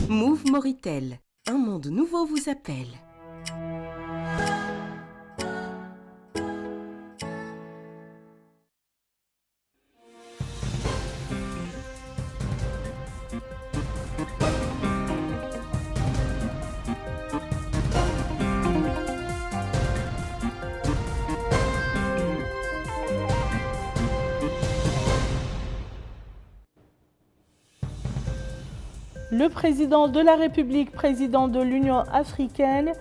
Move Moritel, un monde nouveau vous appelle. Le président de la République, président de l'Union africaine,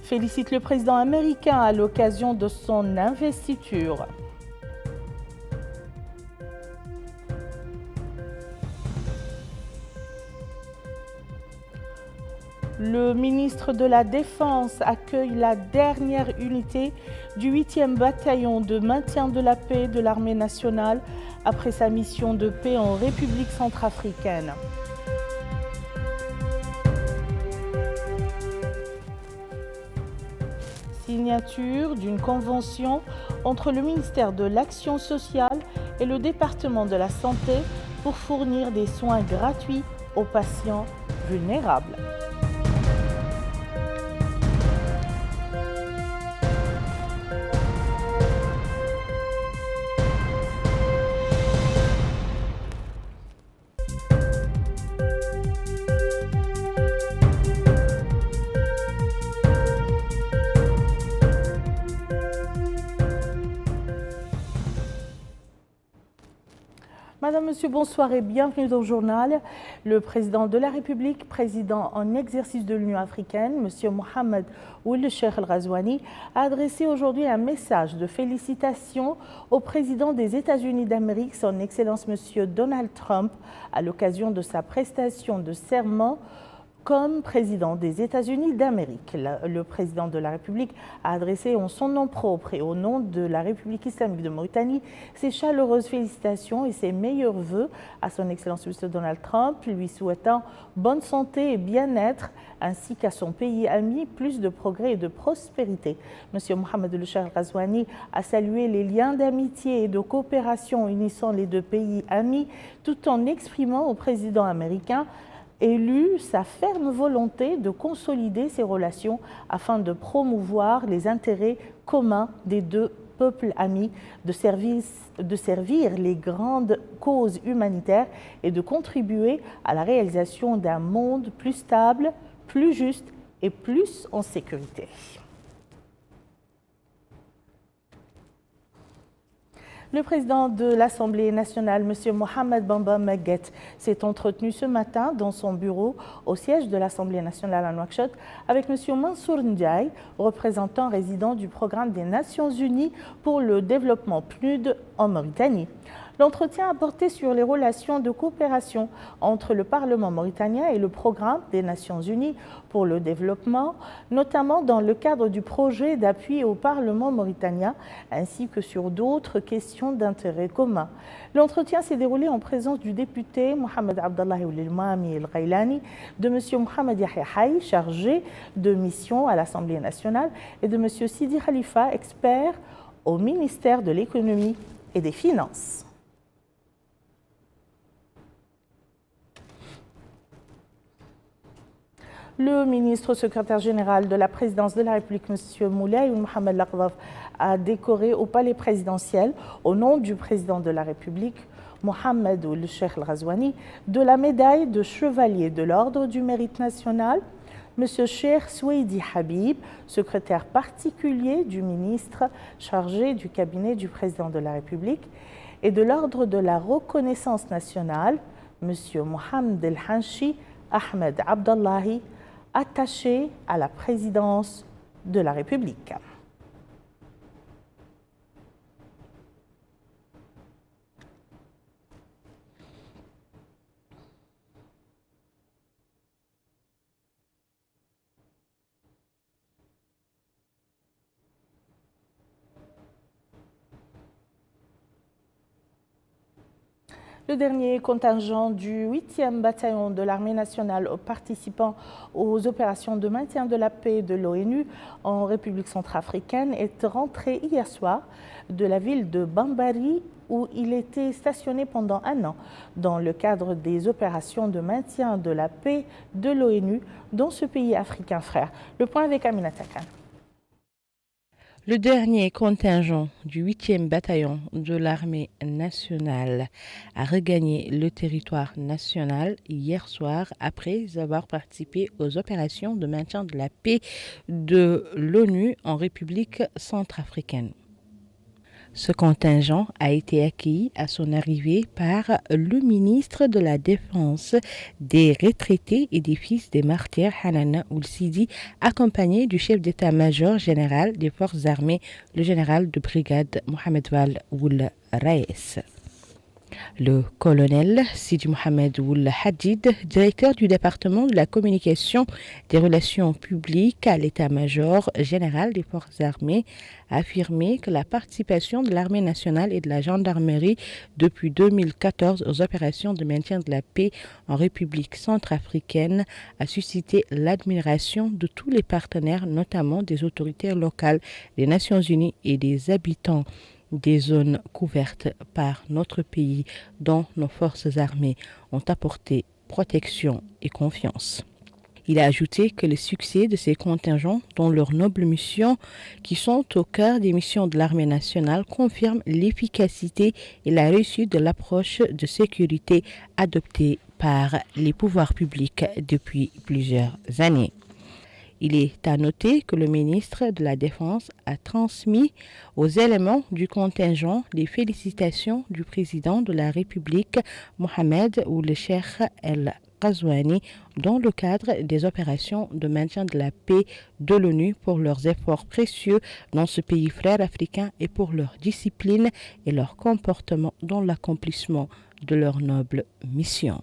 félicite le président américain à l'occasion de son investiture. Le ministre de la Défense accueille la dernière unité du 8e bataillon de maintien de la paix de l'armée nationale après sa mission de paix en République centrafricaine. Signature d'une convention entre le ministère de l'Action sociale et le département de la Santé pour fournir des soins gratuits aux patients vulnérables. Madame, Monsieur, bonsoir et bienvenue dans le journal. Le président de la République, président en exercice de l'Union africaine, Monsieur Mohamed Ould Cheikh El Ghazouani, a adressé aujourd'hui un message de félicitations au président des États-Unis d'Amérique, son Excellence Monsieur Donald Trump, à l'occasion de sa prestation de serment comme président des États-Unis d'Amérique. Le président de la République a adressé en son nom propre et au nom de la République islamique de Mauritanie ses chaleureuses félicitations et ses meilleurs vœux à son Excellence M. Donald Trump, lui souhaitant bonne santé et bien-être, ainsi qu'à son pays ami plus de progrès et de prospérité. M. Mohamed Ould Cheikh El Ghazouani a salué les liens d'amitié et de coopération unissant les deux pays amis, tout en exprimant au président américain élu sa ferme volonté de consolider ces relations afin de promouvoir les intérêts communs des deux peuples amis, de servir les grandes causes humanitaires et de contribuer à la réalisation d'un monde plus stable, plus juste et plus en sécurité. Le président de l'Assemblée nationale, M. Mohamed Bamba Maguette, s'est entretenu ce matin dans son bureau au siège de l'Assemblée nationale à Nouakchott avec M. Mansour Ndiaye, représentant résident du programme des Nations Unies pour le développement PNUD en Mauritanie. L'entretien a porté sur les relations de coopération entre le Parlement mauritanien et le programme des Nations Unies pour le développement, notamment dans le cadre du projet d'appui au Parlement mauritanien, ainsi que sur d'autres questions d'intérêt commun. L'entretien s'est déroulé en présence du député Mohamed Abdallahi Ould Elmami El Ghailani, de M. Mohamed Yahya Haï, chargé de mission à l'Assemblée nationale, et de M. Sidi Khalifa, expert au ministère de l'Économie et des Finances. Le ministre secrétaire général de la présidence de la République, M. Moulay Mohamed Laqdaf, a décoré au palais présidentiel, au nom du président de la République, Mohamed Ould Cheikh El Ghazouani, de la médaille de chevalier de l'Ordre du Mérite national, M. Cheikh Soueidi Habib, secrétaire particulier du ministre chargé du cabinet du président de la République, et de l'Ordre de la reconnaissance nationale, M. Mohamed El Hanchi Ahmed Abdallahi, attaché à la présidence de la République. Le dernier contingent du 8e bataillon de l'armée nationale participant aux opérations de maintien de la paix de l'ONU en République centrafricaine est rentré hier soir de la ville de Bambari où il était stationné pendant un an dans le cadre des opérations de maintien de la paix de l'ONU dans ce pays africain frère. Le point avec Aminata Khan. Le dernier contingent du 8e bataillon de l'armée nationale a regagné le territoire national hier soir après avoir participé aux opérations de maintien de la paix de l'ONU en République centrafricaine. Ce contingent a été accueilli à son arrivée par le ministre de la Défense des retraités et des fils des martyrs, Hanana Ould-Sidi, accompagné du chef d'état-major général des forces armées, le général de brigade Mohamed Val Ould Raes. Le colonel Sidi Mohamed Ould Hadid, directeur du département de la communication des relations publiques à l'état-major général des forces armées, a affirmé que la participation de l'armée nationale et de la gendarmerie depuis 2014 aux opérations de maintien de la paix en République centrafricaine a suscité l'admiration de tous les partenaires, notamment des autorités locales, des Nations Unies et des habitants des zones couvertes par notre pays dont nos forces armées ont apporté protection et confiance. Il a ajouté que le succès de ces contingents, dont leurs nobles missions, qui sont au cœur des missions de l'armée nationale, confirme l'efficacité et la réussite de l'approche de sécurité adoptée par les pouvoirs publics depuis plusieurs années. Il est à noter que le ministre de la Défense a transmis aux éléments du contingent les félicitations du président de la République, Mohamed Ould Cheikh El Ghazouani, dans le cadre des opérations de maintien de la paix de l'ONU pour leurs efforts précieux dans ce pays frère africain et pour leur discipline et leur comportement dans l'accomplissement de leur noble mission.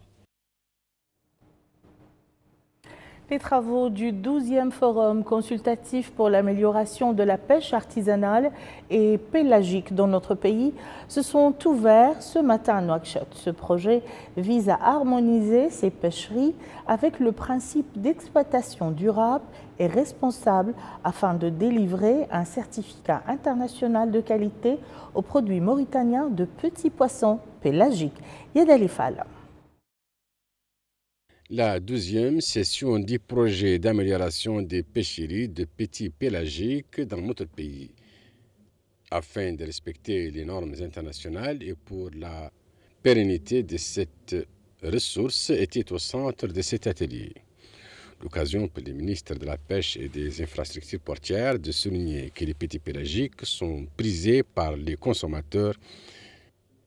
Les travaux du 12e Forum consultatif pour l'amélioration de la pêche artisanale et pélagique dans notre pays se sont ouverts ce matin à Nouakchott. Ce projet vise à harmoniser ces pêcheries avec le principe d'exploitation durable et responsable afin de délivrer un certificat international de qualité aux produits mauritaniens de petits poissons pélagiques. Yad Ali Fall. La 12e session du projet d'amélioration des pêcheries de petits pélagiques dans notre pays, afin de respecter les normes internationales et pour la pérennité de cette ressource, était au centre de cet atelier. L'occasion pour les ministres de la Pêche et des infrastructures portières de souligner que les petits pélagiques sont prisés par les consommateurs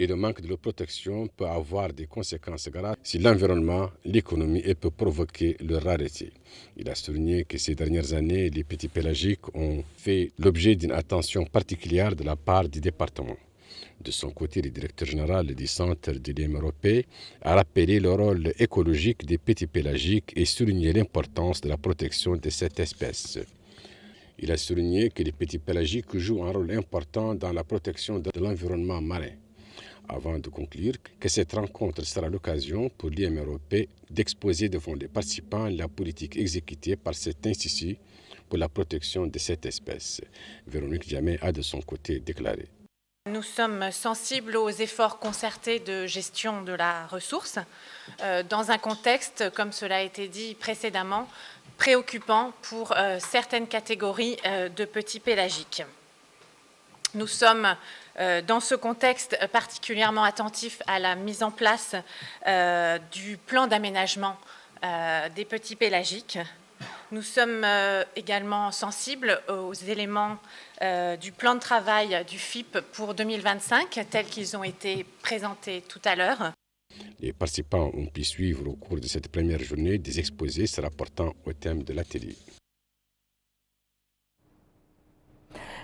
et le manque de leur protection peut avoir des conséquences graves sur l'environnement, l'économie et peut provoquer leur rareté. Il a souligné que ces dernières années, les petits pélagiques ont fait l'objet d'une attention particulière de la part du département. De son côté, le directeur général du Centre de l'IMROP a rappelé le rôle écologique des petits pélagiques et souligné l'importance de la protection de cette espèce. Il a souligné que les petits pélagiques jouent un rôle important dans la protection de l'environnement marin, avant de conclure que cette rencontre sera l'occasion pour l'IMROP d'exposer devant les participants la politique exécutée par cet institut pour la protection de cette espèce. Véronique Diamé a de son côté déclaré: Nous sommes sensibles aux efforts concertés de gestion de la ressource dans un contexte, comme cela a été dit précédemment, préoccupant pour certaines catégories de petits pélagiques. Nous sommes dans ce contexte particulièrement attentifs à la mise en place du plan d'aménagement des petits pélagiques. Nous sommes également sensibles aux éléments du plan de travail du FIP pour 2025, tels qu'ils ont été présentés tout à l'heure. Les participants ont pu suivre au cours de cette première journée des exposés se rapportant au thème de l'atelier.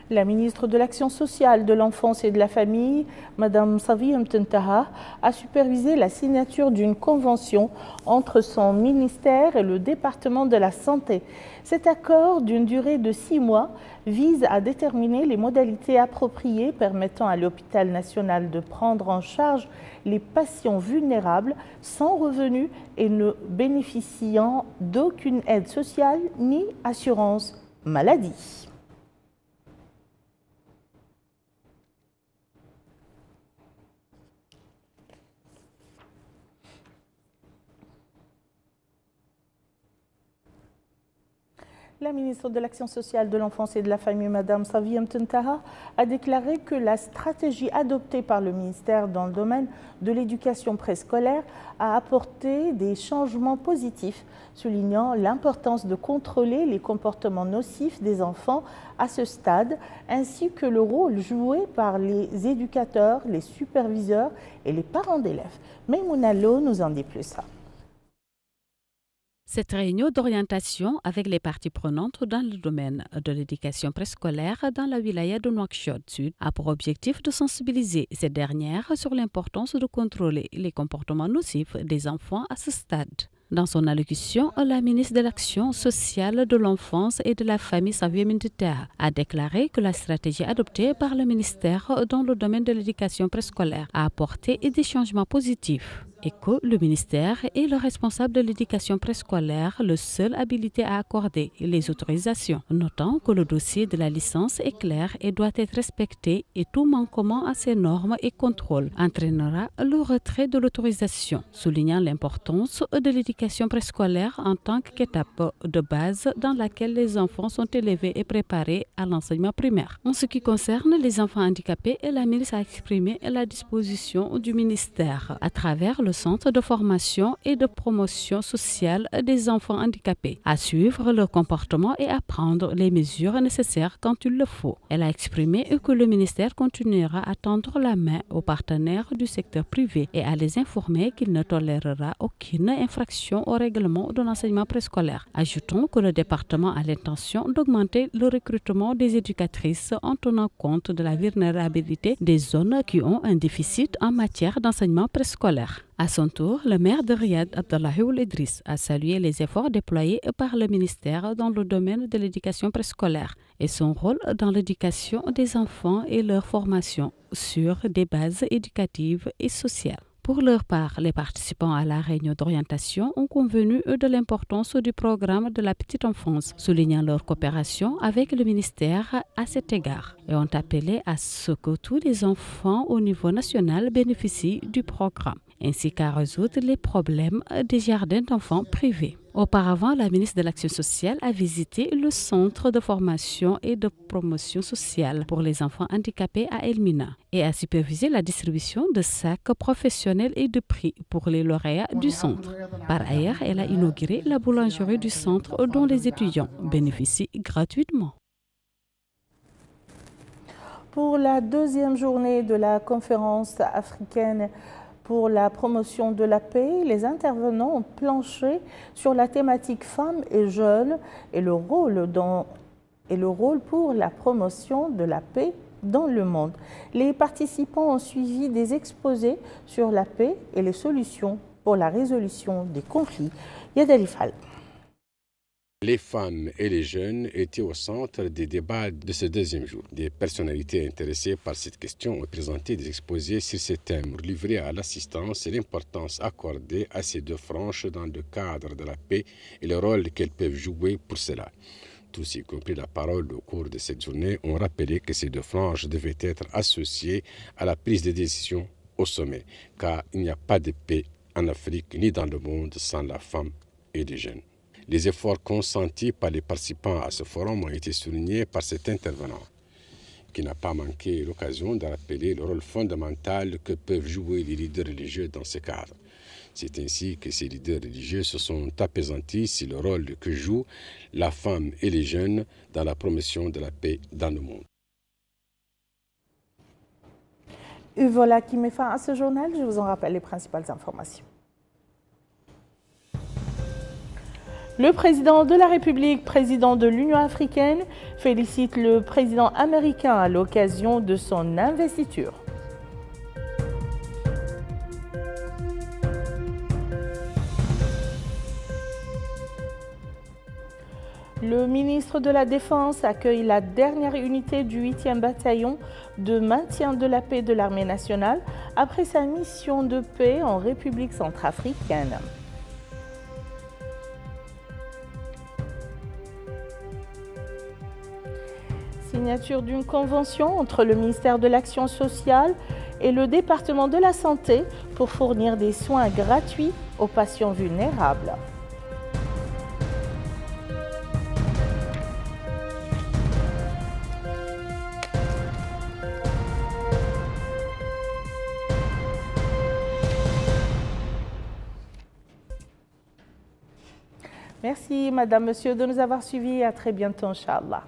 La ministre de l'Action sociale, de l'Enfance et de la Famille, Mme Safiya Mtentaha, a supervisé la signature d'une convention entre son ministère et le département de la Santé. Cet accord, d'une durée de 6 mois, vise à déterminer les modalités appropriées permettant à l'hôpital national de prendre en charge les patients vulnérables sans revenus et ne bénéficiant d'aucune aide sociale ni assurance maladie. La ministre de l'Action sociale, de l'Enfance et de la Famille, Mme Savia Mtentaha, a déclaré que la stratégie adoptée par le ministère dans le domaine de l'éducation préscolaire a apporté des changements positifs, soulignant l'importance de contrôler les comportements nocifs des enfants à ce stade, ainsi que le rôle joué par les éducateurs, les superviseurs et les parents d'élèves. Maïmouna Lo nous en dit plus. Cette réunion d'orientation avec les parties prenantes dans le domaine de l'éducation préscolaire dans la wilaya de Nouakchott Sud a pour objectif de sensibiliser ces dernières sur l'importance de contrôler les comportements nocifs des enfants à ce stade. Dans son allocution, la ministre de l'Action sociale, de l'Enfance et de la Famille, Savia Mtentaha, a déclaré que la stratégie adoptée par le ministère dans le domaine de l'éducation préscolaire a apporté des changements positifs et que le ministère est le responsable de l'éducation préscolaire, le seul habilité à accorder les autorisations, notant que le dossier de la licence est clair et doit être respecté et tout manquement à ces normes et contrôles entraînera le retrait de l'autorisation, soulignant l'importance de l'éducation préscolaire en tant qu'étape de base dans laquelle les enfants sont élevés et préparés à l'enseignement primaire. En ce qui concerne les enfants handicapés, la ministre a exprimé la disposition du ministère à travers le centre de formation et de promotion sociale des enfants handicapés, à suivre leur comportement et à prendre les mesures nécessaires quand il le faut. Elle a exprimé que le ministère continuera à tendre la main aux partenaires du secteur privé et à les informer qu'il ne tolérera aucune infraction au règlement de l'enseignement préscolaire. Ajoutons que le département a l'intention d'augmenter le recrutement des éducatrices en tenant compte de la vulnérabilité des zones qui ont un déficit en matière d'enseignement préscolaire. À son tour, le maire de Riyad, Abdallahi Ould Idriss, a salué les efforts déployés par le ministère dans le domaine de l'éducation préscolaire et son rôle dans l'éducation des enfants et leur formation sur des bases éducatives et sociales. Pour leur part, les participants à la réunion d'orientation ont convenu de l'importance du programme de la petite enfance, soulignant leur coopération avec le ministère à cet égard et ont appelé à ce que tous les enfants au niveau national bénéficient du programme, ainsi qu'à résoudre les problèmes des jardins d'enfants privés. Auparavant, la ministre de l'Action sociale a visité le centre de formation et de promotion sociale pour les enfants handicapés à Elmina et a supervisé la distribution de sacs professionnels et de prix pour les lauréats du centre. Par ailleurs, elle a inauguré la boulangerie du centre dont les étudiants bénéficient gratuitement. Pour la deuxième journée de la conférence africaine pour la promotion de la paix, les intervenants ont planché sur la thématique femmes et jeunes et le rôle pour la promotion de la paix dans le monde. Les participants ont suivi des exposés sur la paix et les solutions pour la résolution des conflits. Yadali Fall. Les femmes et les jeunes étaient au centre des débats de ce deuxième jour. Des personnalités intéressées par cette question ont présenté des exposés sur ces thèmes, livrés à l'assistance et l'importance accordée à ces deux franges dans le cadre de la paix et le rôle qu'elles peuvent jouer pour cela. Tous, y compris la parole au cours de cette journée, ont rappelé que ces deux franges devaient être associées à la prise de décision au sommet, car il n'y a pas de paix en Afrique ni dans le monde sans la femme et les jeunes. Les efforts consentis par les participants à ce forum ont été soulignés par cet intervenant, qui n'a pas manqué l'occasion de rappeler le rôle fondamental que peuvent jouer les leaders religieux dans ce cadre. C'est ainsi que ces leaders religieux se sont apaisantis sur le rôle que jouent la femme et les jeunes dans la promotion de la paix dans le monde. Et voilà qui met fin à ce journal. Je vous en rappelle les principales informations. Le président de la République, président de l'Union africaine, félicite le président américain à l'occasion de son investiture. Le ministre de la Défense accueille la dernière unité du 8e bataillon de maintien de la paix de l'armée nationale après sa mission de paix en République centrafricaine. Signature d'une convention entre le ministère de l'Action sociale et le département de la Santé pour fournir des soins gratuits aux patients vulnérables. Merci, Madame, Monsieur, de nous avoir suivis. À très bientôt, Inch'Allah.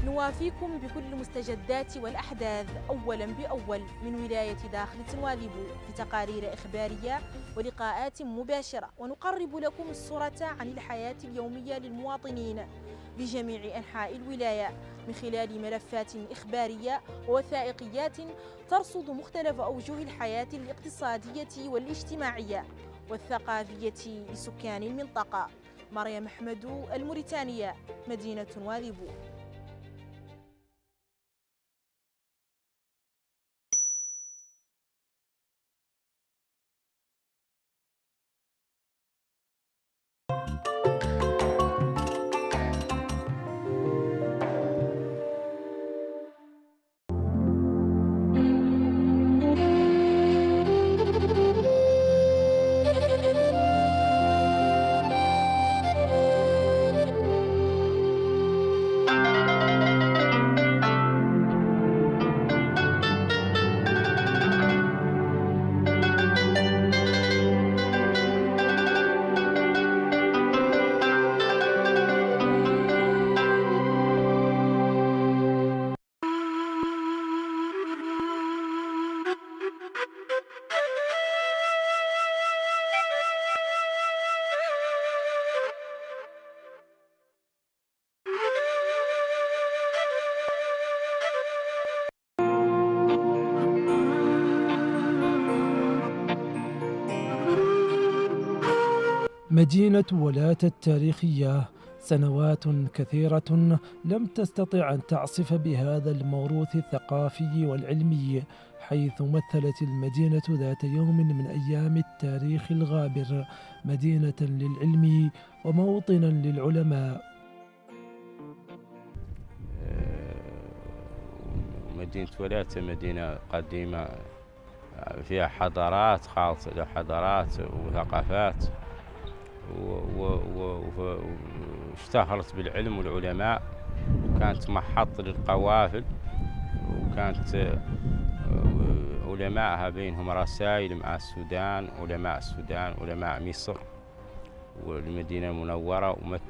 نوافيكم بكل المستجدات والأحداث أولا بأول من ولاية داخل تنواليبو في تقارير إخبارية ولقاءات مباشرة، ونقرب لكم الصورة عن الحياة اليومية للمواطنين بجميع أنحاء الولاية من خلال ملفات إخبارية ووثائقيات ترصد مختلف أوجه الحياة الاقتصادية والاجتماعية والثقافية لسكان المنطقة. مريم أحمد، الموريتانية، مدينة نواليبو. مدينة ولاة التاريخية، سنوات كثيرة لم تستطع أن تعصف بهذا الموروث الثقافي والعلمي، حيث مثلت المدينة ذات يوم من أيام التاريخ الغابر مدينة للعلم وموطنا للعلماء. مدينة ولاة مدينة قديمة فيها حضارات، خالصة إلى حضارات وثقافات، واشتهرت بالعلم والعلماء، وكانت محط للقوافل، وكانت علماءها بينهم رسائل مع السودان، علماء السودان، علماء مصر والمدينة المنورة ومكة.